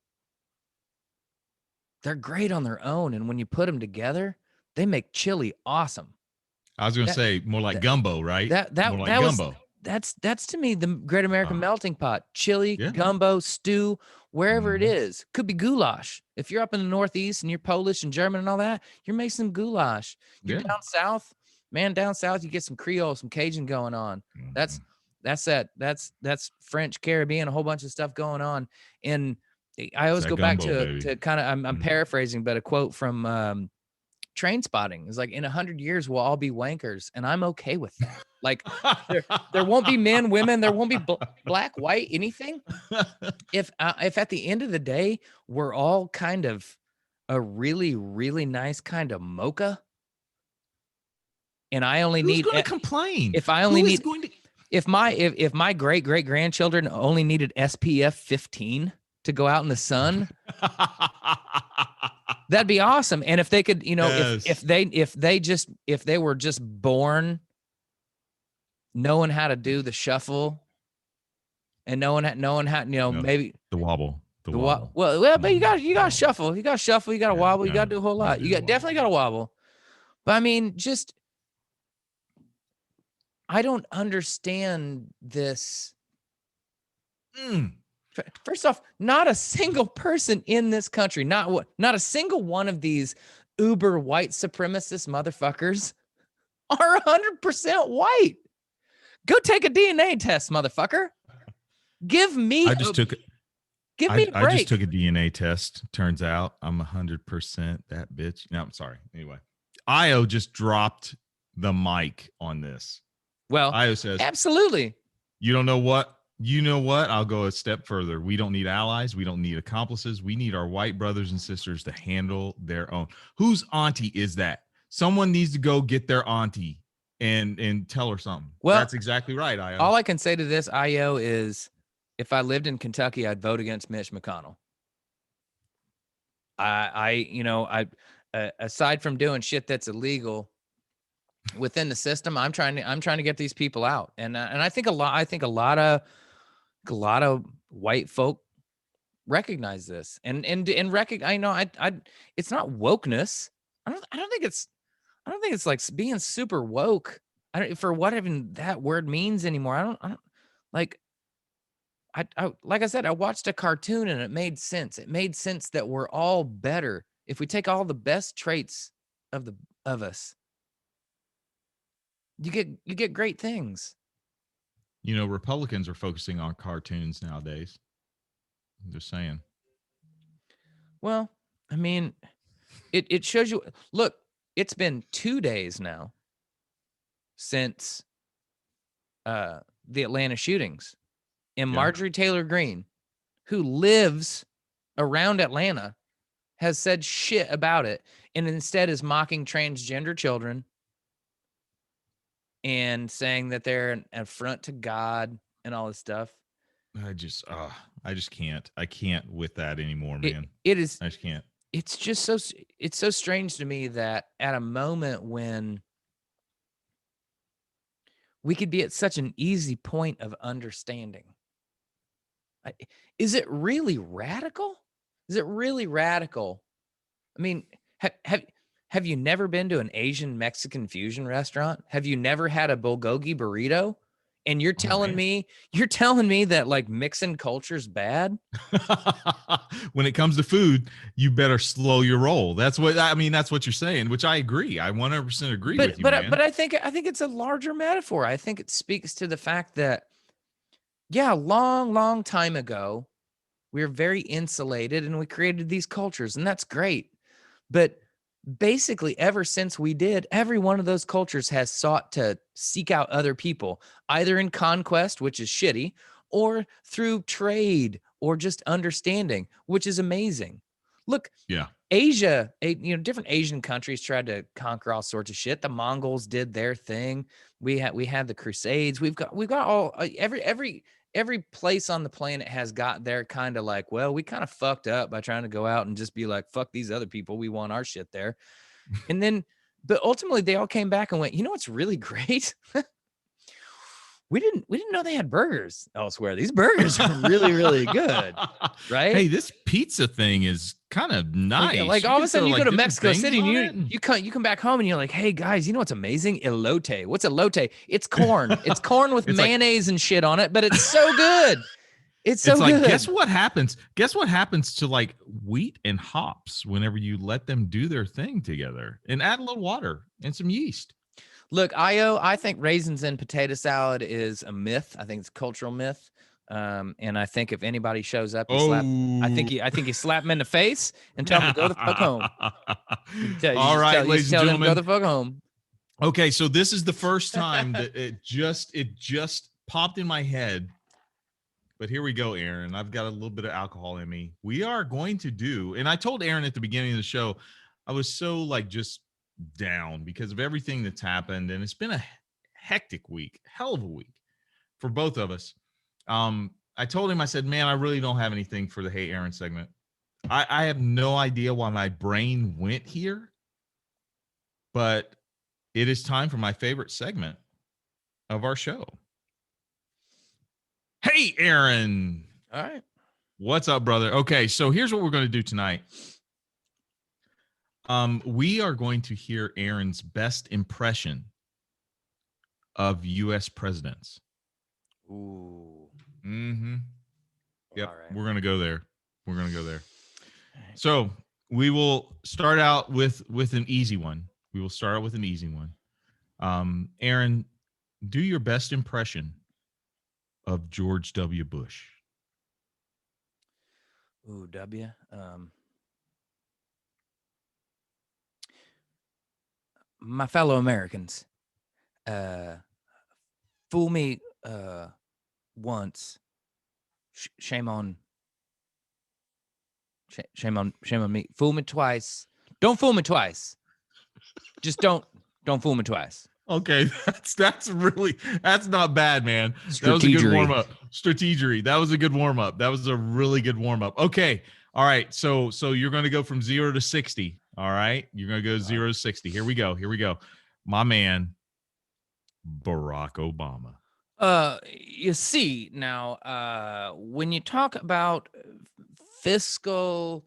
They're great on their own, and when you put them together, they make chili awesome. I was going to say more like gumbo, right? More like gumbo. That's to me the Great American Melting Pot. Chili, gumbo, stew, wherever it is. Could be goulash. If you're up in the Northeast and you're Polish and German and all that, you're making some goulash. You're down south, man. Down south, you get some Creole, some Cajun going on. That's French, Caribbean, a whole bunch of stuff going on. And I always go back to kind of, I'm paraphrasing, but a quote from Train Spotting is like, in 100 years we'll all be wankers, and I'm okay with that. Like there won't be men, women, there won't be black, white, anything. If at the end of the day we're all kind of a really, really nice kind of mocha, and I only need to complain. If I only need going to if my great grandchildren only needed SPF 15 to go out in the sun, that'd be awesome. And if they could, if they were just born knowing how to do the shuffle and knowing how, maybe the wobble, well, but you got to shuffle, you got to wobble, you got to do a whole lot. Definitely got to wobble. But I mean, just, I don't understand this. First off, not a single person in this country, not a single one of these uber white supremacist motherfuckers are 100% white. Go take a DNA test, motherfucker. Give me a break. I just took a DNA test. Turns out I'm 100% that bitch. No, I'm sorry. Anyway, Io just dropped the mic on this. Well, Io says, absolutely. You don't know what? You know what? I'll go a step further. We don't need allies. We don't need accomplices. We need our white brothers and sisters to handle their own. Whose auntie is that? Someone needs to go get their auntie and tell her something. Well, that's exactly right, Io. All I can say to this, Io, is if I lived in Kentucky, I'd vote against Mitch McConnell. Aside from doing shit that's illegal within the system, I'm trying to get these people out. And I think a lot of white folk recognize this and recognize. I know it's not wokeness. I don't think it's like being super woke. I don't, for what even that word means anymore. I don't like. I like I said, I watched a cartoon and it made sense. It made sense that we're all better if we take all the best traits of us. You get great things. Republicans are focusing on cartoons nowadays. I'm just saying. Well, I mean, it shows you. Look, it's been 2 days now since the Atlanta shootings. And Yeah. Marjorie Taylor Greene, who lives around Atlanta, has said shit about it, and instead is mocking transgender children and saying that they're an affront to God and all this stuff. I just can't. I can't with that anymore, man. It is. I just can't. It's just so. It's so strange to me that at a moment when we could be at such an easy point of understanding, is it really radical? Is it really radical? I mean, have you never been to an Asian Mexican fusion restaurant? Have you never had a bulgogi burrito? And you're telling me that like mixing culture's bad? When it comes to food, you better slow your roll. That's what I mean. That's what you're saying, which I agree. I 100% agree with you, man. But I think it's a larger metaphor. I think it speaks to the fact that, yeah, long time ago, we were very insulated and we created these cultures, and that's great. But basically, ever since we did, every one of those cultures has sought to seek out other people, either in conquest, which is shitty, or through trade or just understanding, which is amazing. Look, Yeah. Asia, different Asian countries tried to conquer all sorts of shit. The Mongols did their thing. We had the Crusades. We've got all every place on the planet has got their kind of like, well, we kind of fucked up by trying to go out and just be like, fuck these other people. We want our shit there. And then, but ultimately they all came back and went, you know what's really great? We didn't know they had burgers elsewhere. These burgers are really, really good. Right? Hey, this pizza thing is kind of nice. Like all of a sudden you go to Mexico City and you come back home and you're like, hey guys, you know what's amazing? Elote. What's elote? It's corn. It's corn with mayonnaise and shit on it, but it's so good. It's so good. Guess what happens? Guess what happens to like wheat and hops whenever you let them do their thing together and add a little water and some yeast? Look, I think raisins in potato salad is a myth. I think it's a cultural myth. And I think if anybody shows up, I think you slap them in the face and tell them to go the fuck home. All right, ladies and gentlemen, go the fuck home. Okay, so this is the first time that it just popped in my head. But here we go, Aaron. I've got a little bit of alcohol in me. We are going to do, and I told Aaron at the beginning of the show, I was so like just down because of everything that's happened, and it's been a hectic week, hell of a week for both of us. I told him, I said, man, I really don't have anything for the Hey Aaron segment. I have no idea why my brain went here, but it is time for my favorite segment of our show. Hey, Aaron. All right. What's up, brother? Okay, so here's what we're going to do tonight. We are going to hear Aaron's best impression of U.S. presidents. Ooh. Mm-hmm. Yep. Right. We're going to go there. So we will start out with an easy one. Aaron, do your best impression of George W. Bush. Ooh, W. My fellow Americans, fool me once, shame on me. Fool me twice. Don't fool me twice. Just don't fool me twice. Okay, that's not bad, man. That was a good warm up. Strategery. That was a good warm up. That was a really good warm up. Okay. All right. So you're going to go from 0 to 60. All right. You're going to go 0 to 60. Here we go. My man, Barack Obama. You see now, when you talk about fiscal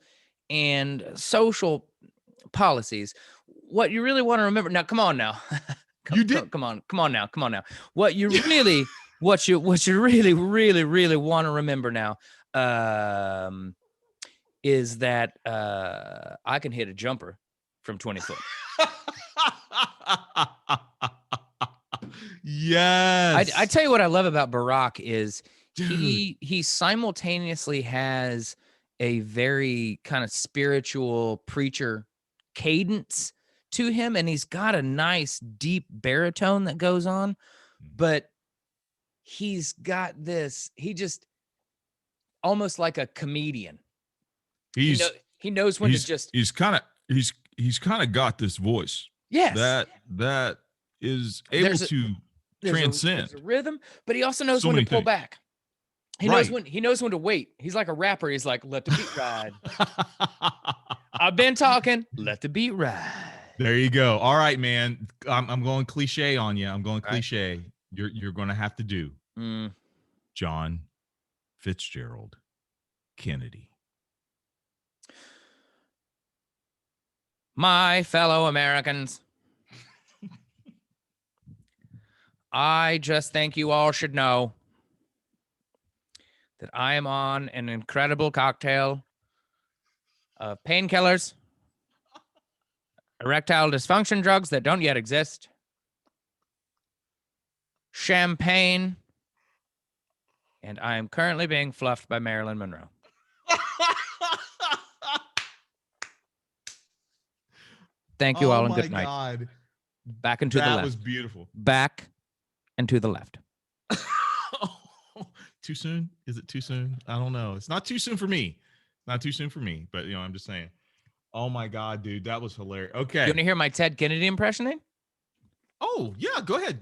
and social policies, what you really want to remember now, come on now. Come on now. What you really want to remember now, is that I can hit a jumper from 20 foot. Yes. I tell you what I love about Barack is he simultaneously has a very kind of spiritual preacher cadence to him, and he's got a nice deep baritone that goes on, but he's got this. He just almost like a comedian. He's He knows when to just. he's kind of got this voice Yes. that is able to transcend. There's a rhythm, but he also knows So when to many pull things. back. He knows when to wait. He's like a rapper. He's like, let the beat ride. I've been talking. Let the beat ride. There you go. All right, man. I'm going cliche on you. I'm going All right. cliche. You're going to have to do John Fitzgerald Kennedy. My fellow Americans, I just think you all should know that I am on an incredible cocktail of painkillers, erectile dysfunction drugs that don't yet exist, champagne, and I am currently being fluffed by Marilyn Monroe. Thank you all and good night. God. Back and to the left. That was beautiful. Back and to the left. Too soon? Is it too soon? I don't know. It's not too soon for me. Not too soon for me, but I'm just saying. Oh my God, dude, that was hilarious. Okay. You want to hear my Ted Kennedy impression? Oh, yeah, go ahead.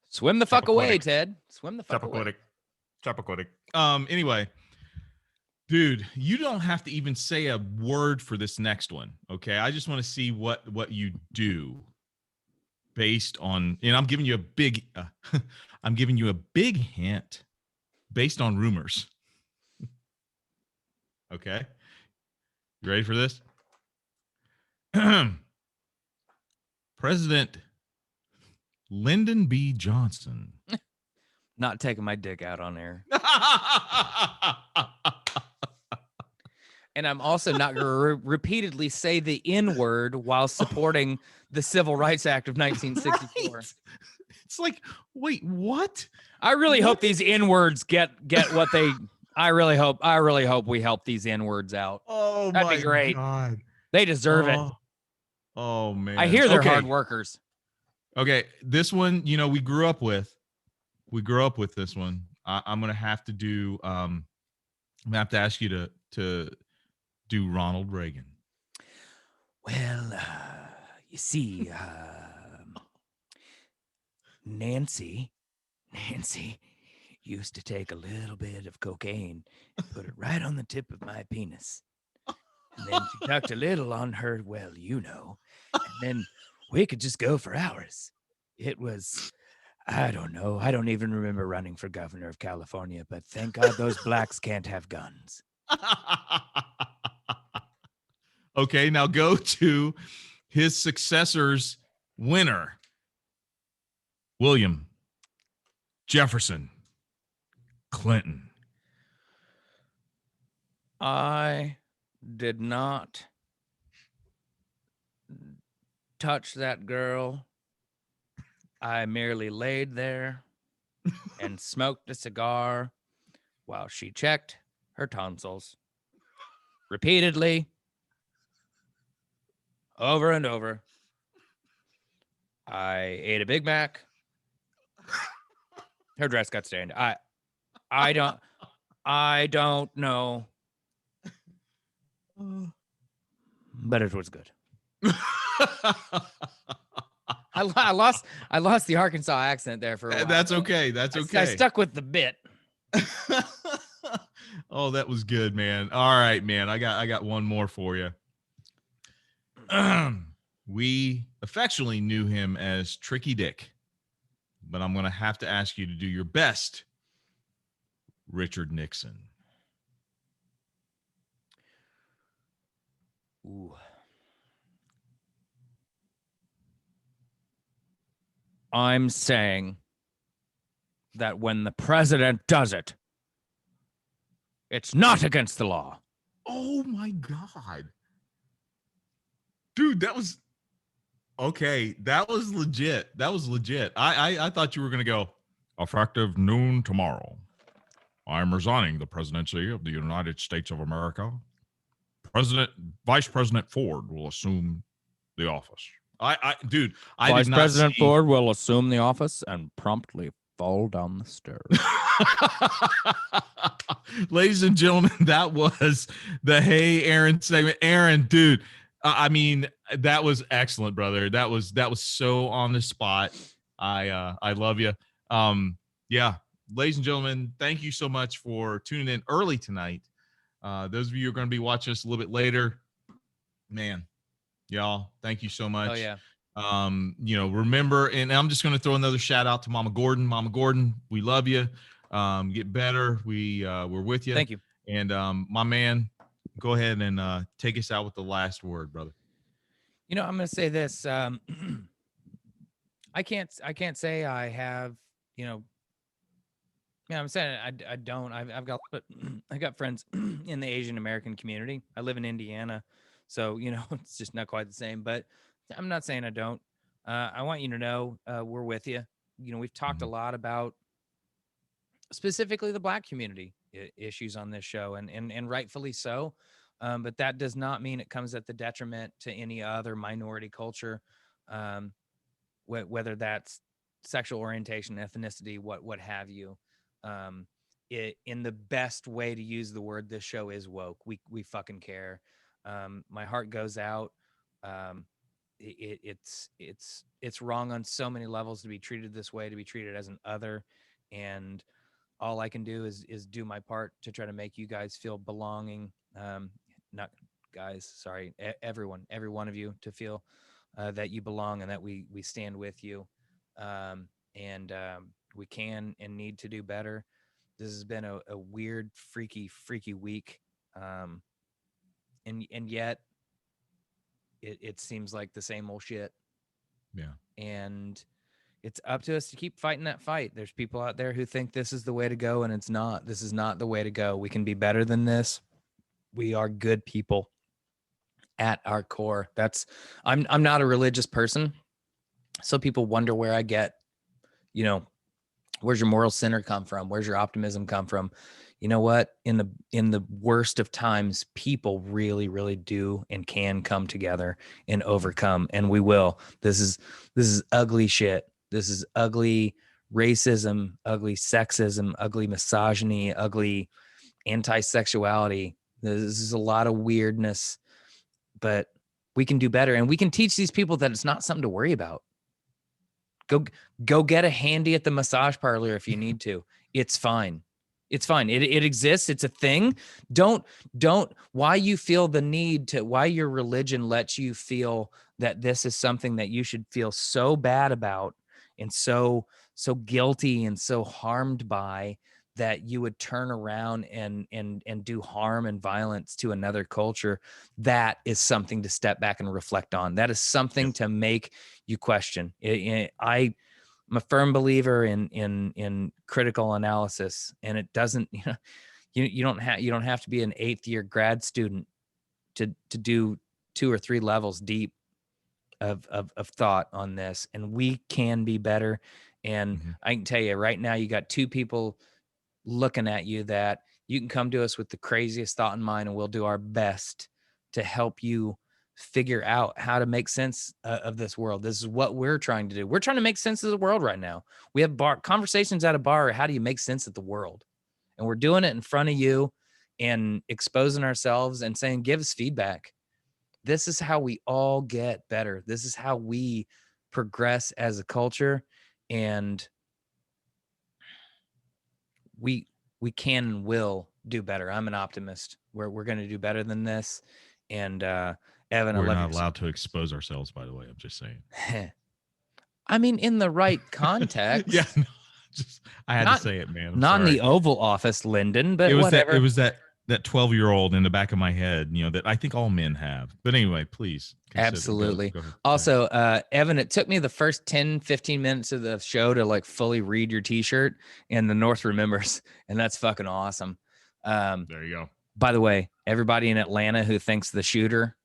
Swim the fuck away, Ted. Swim the fuck away. Chappaquiddick. Anyway, dude, you don't have to even say a word for this next one, okay? I just want to see what you do based on, and I'm giving you a big hint based on rumors. Okay? You ready for this? President Lyndon B. Johnson. Not taking my dick out on air. And I'm also not going to repeatedly say the N-word while supporting the Civil Rights Act of 1964. Right. It's like, wait, what? I really hope these N-words get what they. I really hope we help these N-words out. Oh, that'd be great. God. They deserve it. Oh man. I hear they're hard workers. Okay, this one, we grew up with. We grew up with this one. I'm gonna have to do. I'm gonna have to ask you to do Ronald Reagan. Well, you see, Nancy used to take a little bit of cocaine and put it right on the tip of my penis. And then she tucked a little on her, and then we could just go for hours. It was, I don't know. I don't even remember running for governor of California, but thank God those blacks can't have guns. Okay, now go to his successor's winner, William Jefferson Clinton. I did not touch that girl. I merely laid there and smoked a cigar while she checked her tonsils repeatedly, over and over. I ate a Big Mac. Her dress got stained. I don't know. But it was good. I lost the Arkansas accent there for a while. That's okay. That's okay. I stuck with the bit. Oh, that was good, man. All right, man. I got one more for you. We affectionately knew him as Tricky Dick, but I'm going to have to ask you to do your best, Richard Nixon. Ooh. I'm saying that when the president does it, it's not against the law. Oh my God. Dude, that was okay. That was legit. I thought you were going to go effective noon tomorrow. I'm resigning the presidency of the United States of America. Vice President Ford will assume the office. Dude, I did Vice not President see. Ford will assume the office and promptly fall down the stairs. Ladies and gentlemen, that was the Hey Aaron segment. Aaron, dude, I mean, that was excellent, brother. That was so on the spot. I love you. Yeah, ladies and gentlemen, thank you so much for tuning in early tonight. Those of you who are going to be watching us a little bit later, man, y'all, thank you so Oh much. yeah. Remember, and I'm just going to throw another shout out to Mama Gordon. Mama Gordon, we love you. Get better. We're with you. Thank you. And my man, go ahead and take us out with the last word, brother. I'm going to say this. I can't say I have, yeah, I'm saying I don't. I've got I got friends in the Asian American community. I live in Indiana, so it's just not quite the same. But I'm not saying I don't. I want you to know we're with you. We've talked a lot about specifically the Black community issues on this show, and rightfully so. But that does not mean it comes at the detriment to any other minority culture, whether that's sexual orientation, ethnicity, what have you. In the best way to use the word, this show is woke. We fucking care. My heart goes out. It's wrong on so many levels to be treated this way, to be treated as an other, and all I can do is do my part to try to make you guys feel belonging. Not guys, sorry, everyone, every one of you to feel that you belong and that we stand with you. And we can and need to do better. This has been a weird, freaky week. And yet it seems like the same old shit. Yeah. And it's up to us to keep fighting that fight. There's people out there who think this is the way to go, and it's not. This is not the way to go. We can be better than this. We are good people at our core. I'm not a religious person. So people wonder where I get, where's your moral center come from? Where's your optimism come from? You know what? In the worst of times, people really, really do and can come together and overcome, and we will. This is ugly shit. This is ugly racism, ugly sexism, ugly misogyny, ugly anti-sexuality. This is a lot of weirdness, but we can do better, and we can teach these people that it's not something to worry about. Go get a handy at the massage parlor if you need to. It's fine. It's fine. It exists. It's a thing. Don't why you feel the need to, why your religion lets you feel that this is something that you should feel so bad about and so guilty and so harmed by, that you would turn around and do harm and violence to another culture. That is something to step back and reflect on. That is something to make you question. I'm a firm believer in critical analysis, and it doesn't, you don't have to be an 8th year grad student to do 2 or 3 levels deep of thought on this, and we can be better. And I can tell you right now, you got 2 people looking at you that you can come to us with the craziest thought in mind, and we'll do our best to help you figure out how to make sense of this world. This is what we're trying to do. We're trying to make sense of the world right now. We have conversations at a bar. How do you make sense of the world? And we're doing it in front of you and exposing ourselves and saying, give us feedback. This is how we all get better. This is how we progress as a culture. And we can and will do better. I'm an optimist. We're going to do better than this. And Evan, we're not allowed to expose ourselves, by the way. I'm just saying. I mean, in the right context. Yeah, no, I had to say it, man. I'm not sorry. In the Oval Office, Lyndon, but it was whatever. It was that 12-year-old in the back of my head, that I think all men have. But anyway, please. Absolutely. Go ahead. Also, Evan, it took me the first 10, 15 minutes of the show to like fully read your t-shirt, and the North remembers, and that's fucking awesome. There you go. By the way, everybody in Atlanta who thinks the shooter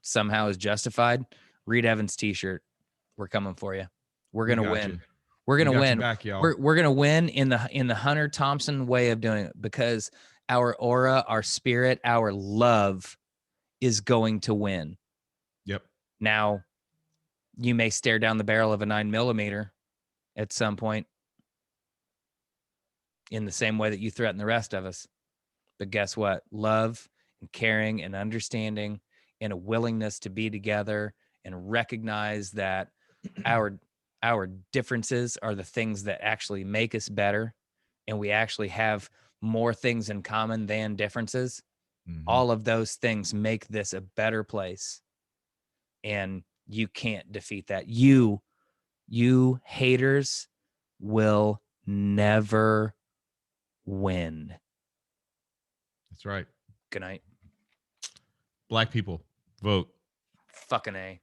somehow is justified, read Evan's t-shirt. We're coming for you. We're going to win. We're going to win. Back, we're going to win in the Hunter Thompson way of doing it, because our aura, our spirit, our love is going to win. Yep. Now, You may stare down the barrel of a 9mm at some point in the same way that you threaten the rest of us. But guess what? Love and caring and understanding and a willingness to be together and recognize that our differences are the things that actually make us better, and we actually have more things in common than differences. All of those things make this a better place, and you can't defeat that. You haters will never win. That's right. Good night. Black people, vote. Fucking A.